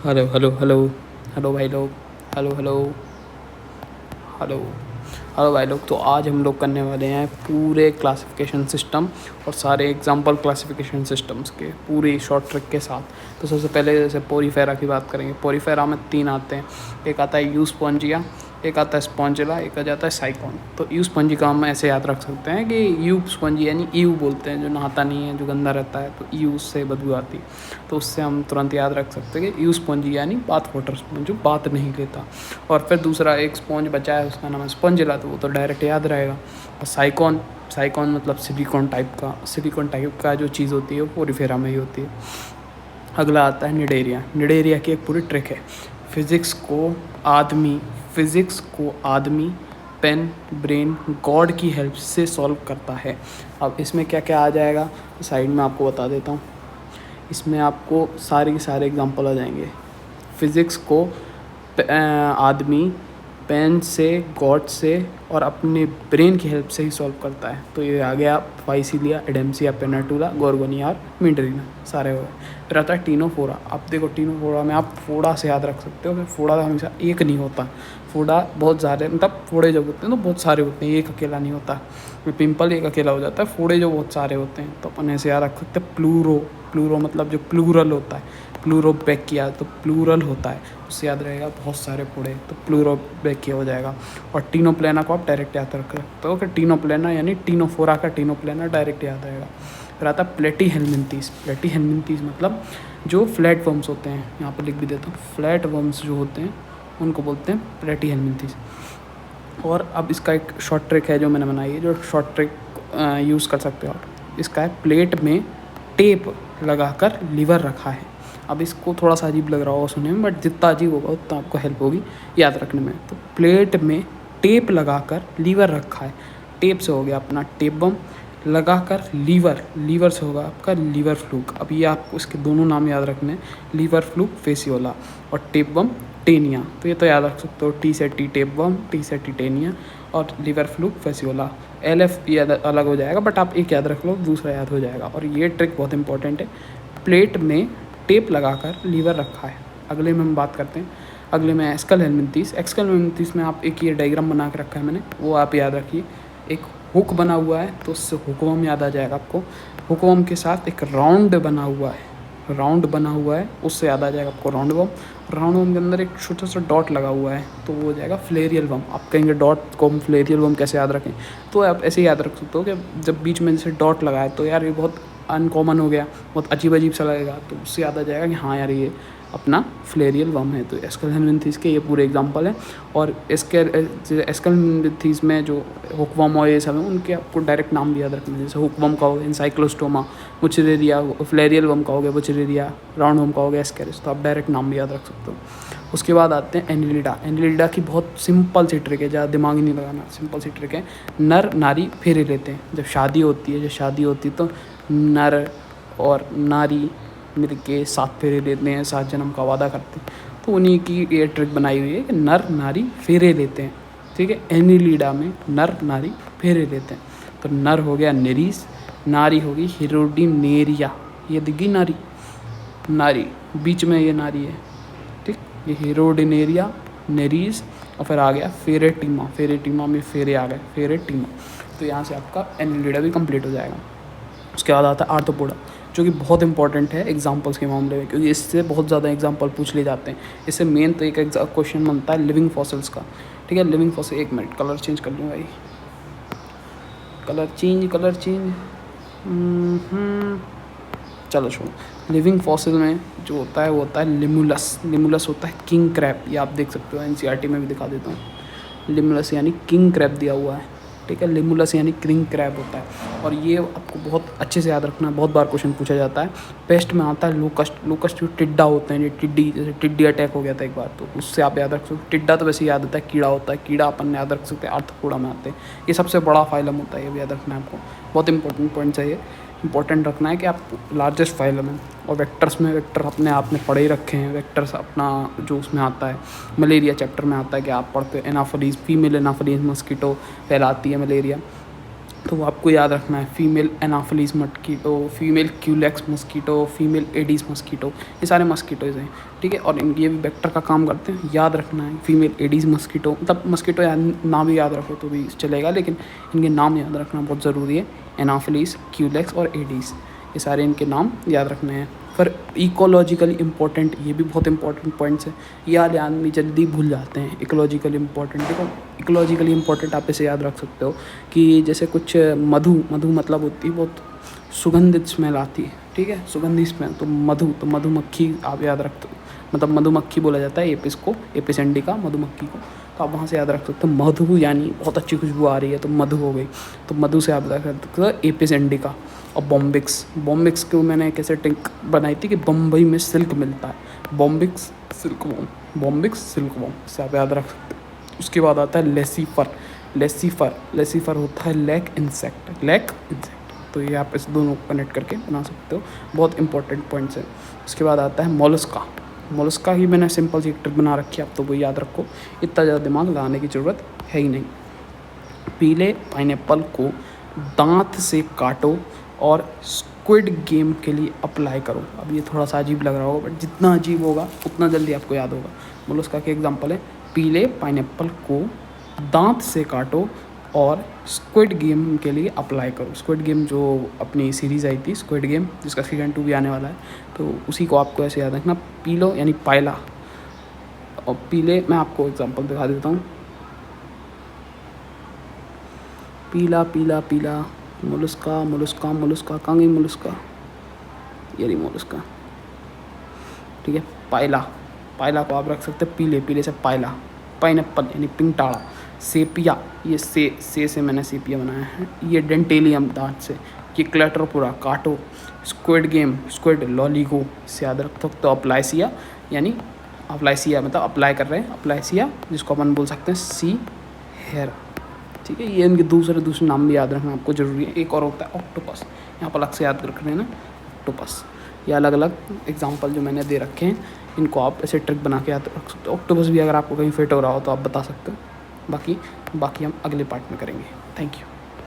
Hello hello hello hello भाई लोग। Hello hello hello hello भाई लोग। तो आज हम लोग करने वाले हैं पूरे क्लासिफिकेशन सिस्टम और सारे एग्जांपल क्लासिफिकेशन सिस्टम्स के पूरी शॉर्ट ट्रिक के साथ। तो सबसे पहले जैसे पोरीफेरा की बात करेंगे। पोरीफेरा में 3 आते हैं। एक आता है यूस्पोंजिया, एक आता है स्पॉन्जिला, एक आ जाता है साइकॉन। तो यूस्पोंजी का हम ऐसे याद रख सकते हैं कि यूस्पोंजी यानी ईयू बोलते हैं जो नहाता नहीं है, जो गंदा रहता है, तो ईयू से बदबू आती है। तो उससे हम तुरंत याद रख सकते हैं कि यूस्पोंजी यानी बाथ वाटर स्पॉन्ज, जो बात नहीं लेता। और फिर दूसरा एक स्पॉन्ज बचा है, उसका नाम है स्पॉन्जिला, तो वो तो डायरेक्ट याद रहेगा। और साइकॉन, साइकॉन मतलब सिलिकॉन टाइप का जो चीज़ होती है वो पोरीफेरा में ही होती है। अगला आता है निडेरिया। निडेरिया की एक पूरी ट्रिक है। फिज़िक्स को आदमी पेन, ब्रेन, गॉड की हेल्प से सॉल्व करता है। अब इसमें क्या क्या आ जाएगा, साइड में आपको बता देता हूँ। इसमें आपको सारे के सारे एग्जांपल आ जाएंगे। फिज़िक्स को आदमी पेन से, गॉड से और अपने ब्रेन की हेल्प से ही सॉल्व करता है। तो ये आ गया वाइसिलिया, एडेम्सिया, पेनाटूला, गोर्गोनिया और मिंडरीना, सारे हो गए। फिर आता है टीनोफोरा। अब देखो टीनोफोरा में आप फोड़ा से याद रख सकते हो कि फोड़ा हमेशा एक नहीं होता। फोड़ा बहुत सारे, मतलब फोड़े जो होते हैं तो बहुत सारे होते हैं, एक अकेला नहीं होता। पिंपल एक अकेला हो जाता है, फोड़े जो बहुत सारे होते हैं। तो अपन ऐसे याद रख सकते हैं प्लूरो। प्लूरो मतलब जो प्लूरल होता है, प्लूरोबैकिया तो प्लूरल होता है, उससे याद रहेगा बहुत सारे फोड़े, तो प्लूरोबैकिया हो जाएगा। और टीनोप्लेना को आप डायरेक्ट याद रख सकते हो कि टीनोप्लेना यानी टीनोफोरा का टीनोप्लेना डायरेक्ट याद रहेगा। फिर आता है प्लेटी हेलमिंथीस। प्लेटी हेलमिंथीस मतलब जो फ्लैट वर्म्स होते हैं, यहाँ पर लिख भी देता हूँ, फ्लैट वर्म्स जो होते हैं उनको बोलते हैं प्लेटी हेलमिंथीस। और अब इसका एक शॉर्ट ट्रिक है जो मैंने बनाई है, जो शॉर्ट ट्रिक यूज़ कर सकते हो आप। इसका है प्लेट में टेप लगाकर लीवर रखा है। अब इसको थोड़ा सा अजीब लग रहा होगा सुनने में, बट जितना अजीब होगा उतना आपको हेल्प होगी याद रखने में। तो प्लेट में टेप लगाकर लीवर रखा है। टेप से हो गया अपना टेप बम, लगाकर लीवर से होगा आपका लीवर फ्लूक। अब ये आपको इसके दोनों नाम याद रखने हैं, लीवर फ्लूक फेसियोला और टेप बम टेनिया। तो ये तो याद रख सकते हो, टी से टी टेप बम, टी से टी टेनिया और लीवर फ्लूक फेसियोला। LF ये अलग हो जाएगा, बट आप एक याद रख लो, दूसरा याद हो जाएगा। और ये ट्रिक बहुत इंपॉर्टेंट है, प्लेट में टेप लगाकर लीवर रखा है। अगले में हम बात करते हैं, अगले में एक्सकल हेलमिंथीस। एक्सकल हेलमिंथीस में आप एक ये डायग्राम बना के रखा है मैंने, वो आप याद रखिए। एक हुक बना हुआ है तो उससे हुकवर्म याद आ जाएगा आपको। हुकवर्म के साथ एक राउंड बना हुआ है, उससे याद आ जाएगा आपको राउंड वर्म। राउंड वर्म के अंदर एक छोटा सा डॉट लगा हुआ है तो वो हो जाएगा फ्लेरियल वर्म। आप कहेंगे डॉट को हम फ्लेरियल वर्म कैसे याद रखें, तो आप ऐसे याद रख सकते हो कि जब बीच में जैसे डॉट लगा है तो यार ये बहुत अनकॉमन हो गया, बहुत अजीब सा लगेगा, तो उससे याद आ जाएगा कि हाँ यार ये अपना फ्लेरियल वर्म है। तो एस्कल हेलमिंथीस के ये पूरे एग्जांपल हैं। और इसके एस्कल हेलमिंथीस में जो हुकवर्म और ये सब है उनके आपको डायरेक्ट नाम भी याद रखना है। जैसे हुकवर्म का हो गया एनसाइक्लोस्टोमा, बुचेरेरिया, फ्लेरियल वर्म का हो गया बुचेरेरिया, राउंड वर्म का हो गया एस्केरिस। तो आप डायरेक्ट नाम भी याद रख सकते हो। उसके बाद आते हैं एनिलिडा। एनिलिडा की बहुत सिंपल सी ट्रिक है, ज़्यादा दिमाग ही नहीं लगाना, सिंपल सी ट्रिक है। नर नारी फेरे लेते हैं। जब शादी होती है तो नर और नारी मिल के 7 फेरे लेते हैं, 7 जन्म का वादा करते हैं। तो उन्हीं की ये ट्रिक बनाई हुई है कि नर नारी फेरे लेते हैं। ठीक है, एनिलिडा में नर नारी फेरे लेते हैं। तो नर हो गया नेरीस, नारी होगी हिरोडिनेरिया, ये दिखी नारी बीच में ये नारी है, ठीक, ये हिरोडिनेरिया, नेरीस और फिर आ गया फेरेटिमा। फेरेटिमा में फेरे आ गए, फेरेटिमा। तो यहाँ से आपका एनिलिडा भी कंप्लीट हो जाएगा। उसके बाद आता है आर्थ्रोपोडा, जो कि बहुत इंपॉर्टेंट है एग्जांपल्स के मामले में, क्योंकि इससे बहुत ज़्यादा एग्जांपल पूछ ले जाते हैं। इससे मेन तो एक क्वेश्चन बनता है लिविंग फॉसिल्स का। ठीक है, लिविंग फॉसिल, एक मिनट कलर चेंज कर लूँ भाई, कलर चेंज चलो छोड़ो। लिविंग फॉसिल में जो होता है वो होता है लिमुलस होता है किंग क्रैब। ये आप देख सकते हो, NCERT में भी दिखा देता हूँ। लिमुलस यानी किंग क्रैब दिया हुआ है, ठीक है। लिमुलस यानी किंग क्रैब होता है। और ये आपको बहुत अच्छे से याद रखना है, बहुत बार क्वेश्चन पूछा जाता है। पेस्ट में आता है लोकस्ट जो टिड्डा होते हैं, ये टिड्डी, जैसे टिड्डी अटैक हो गया था एक बार, तो उससे आप याद रख सकते हो। टिड्डा तो वैसे याद होता है, कीड़ा होता है, कीड़ा अपन याद रख सकते हैं, आर्थ्रोपोडा में आते हैं। ये सबसे बड़ा फाइलम होता है, ये भी याद रखना है आपको, बहुत इंपॉर्टेंट पॉइंट है ये। इंपॉर्टेंट रखना है कि आप लार्जेस्ट फाइलम है। और वेक्टर्स में, वेक्टर अपने आप में पढ़े ही रखे हैं। वेक्टर्स अपना जो उसमें आता है, मलेरिया चैप्टर में आता है कि आप पढ़ते हो एनाफोलीज, फीमेल एनाफोलीज मस्कीटो फैलाती है मलेरिया। तो वो आपको याद रखना है। Female anopheles mosquito, female culex mosquito, female aedes mosquito, ये सारे मस्कीटोज़ हैं, ठीक है। और ये भी वेक्टर का काम करते हैं, याद रखना है। फीमेल एडीज मस्कीटो, मतलब मस्कीटो ना भी याद रखो तो भी चलेगा, लेकिन इनके नाम याद रखना बहुत ज़रूरी है। एनाफिलीज, क्यूलेक्स और एडीज, ये सारे इनके नाम याद रखने हैं। फिर इकोलॉजिकली इम्पोर्टेंट, ये भी बहुत इंपॉर्टेंट पॉइंट्स हैं, ये वाले आदमी जल्दी भूल जाते हैं। इकोलॉजिकली इम्पोर्टेंट, देखो इकोलॉजिकली इम्पोर्टेंट आप इसे याद रख सकते हो कि जैसे कुछ मधु मतलब होती है बहुत सुगंधित स्मेल आती है, ठीक है, सुगंधित स्मेल, तो मधुमक्खी आप याद रखते हो, मतलब मधुमक्खी बोला जाता है एपिस को, एपिस इंडिका मधुमक्खी को, तो आप वहाँ से याद रख सकते हो। मधु यानी बहुत अच्छी खुशबू आ रही है तो मधु हो गई, तो मधु से आप याद रख सकते हो एपिस इंडिका। और बॉम्बिक्स को मैंने कैसे टिंक बनाई थी कि बम्बई में सिल्क मिलता है, बॉम्बिक्स सिल्कवॉर्म, इससे आप याद रख सकते हो। उसके बाद आता है लेसीफर होता है लेक इंसेक्ट, तो ये आप इस दोनों को कनेक्ट करके बना सकते हो, बहुत इंपॉर्टेंट पॉइंट्स हैं। उसके बाद आता है मोलस्का ही मैंने सिंपल सी एक ट्रिक बना रखी है, आप तो वो याद रखो, इतना ज़्यादा दिमाग लगाने की ज़रूरत है ही नहीं। पीले पाइनएप्पल को दांत से काटो और स्क्विड गेम के लिए अप्लाई करो। अब ये थोड़ा सा अजीब लग रहा होगा, बट जितना अजीब होगा उतना जल्दी आपको याद होगा। मोलस्का के एग्जांपल है, पीले पाइनएप्पल को दांत से काटो और स्क्विड गेम के लिए अप्लाई करो। स्क्विड गेम जो अपनी सीरीज़ आई थी स्क्विड गेम, जिसका सीजन 2 भी आने वाला है, तो उसी को आपको ऐसे याद रखना, पीलो यानी पायला, और पीले मैं आपको एग्जांपल दिखा देता हूँ, पीला मोलस्का कहाँ गई मोलस्का, ये रही मोलस्का, ठीक है। पायला को आप रख सकते हैं पीले से पायला। पाइनएप्पल यानी पिंगटाड़ा। सेपिया, ये से मैंने सेपिया बनाया है। ये डेंटेलियम दांत से। ये क्लेटरोपुरा काटो। स्क्विड लॉलीगो से याद रख सकते हो। अप्लाइसिया यानी मतलब अप्लाई कर रहे हैं, अप्लाइसिया जिसको अपन बोल सकते हैं सी हेयर, ठीक है। ये इनके दूसरे नाम भी याद रखना आपको ज़रूरी है। एक और होता है ऑक्टोपस, यहाँ पर अलग से याद रख रहे हैं ना ऑक्टोपस। ये अलग अलग एग्जांपल जो मैंने दे रखे हैं, इनको आप ऐसे ट्रिक बना के याद रख सकते हो। ऑक्टोपस भी अगर आपको कहीं फिट हो रहा हो तो आप बता सकते हो। बाकी हम अगले पार्ट में करेंगे। Thank you.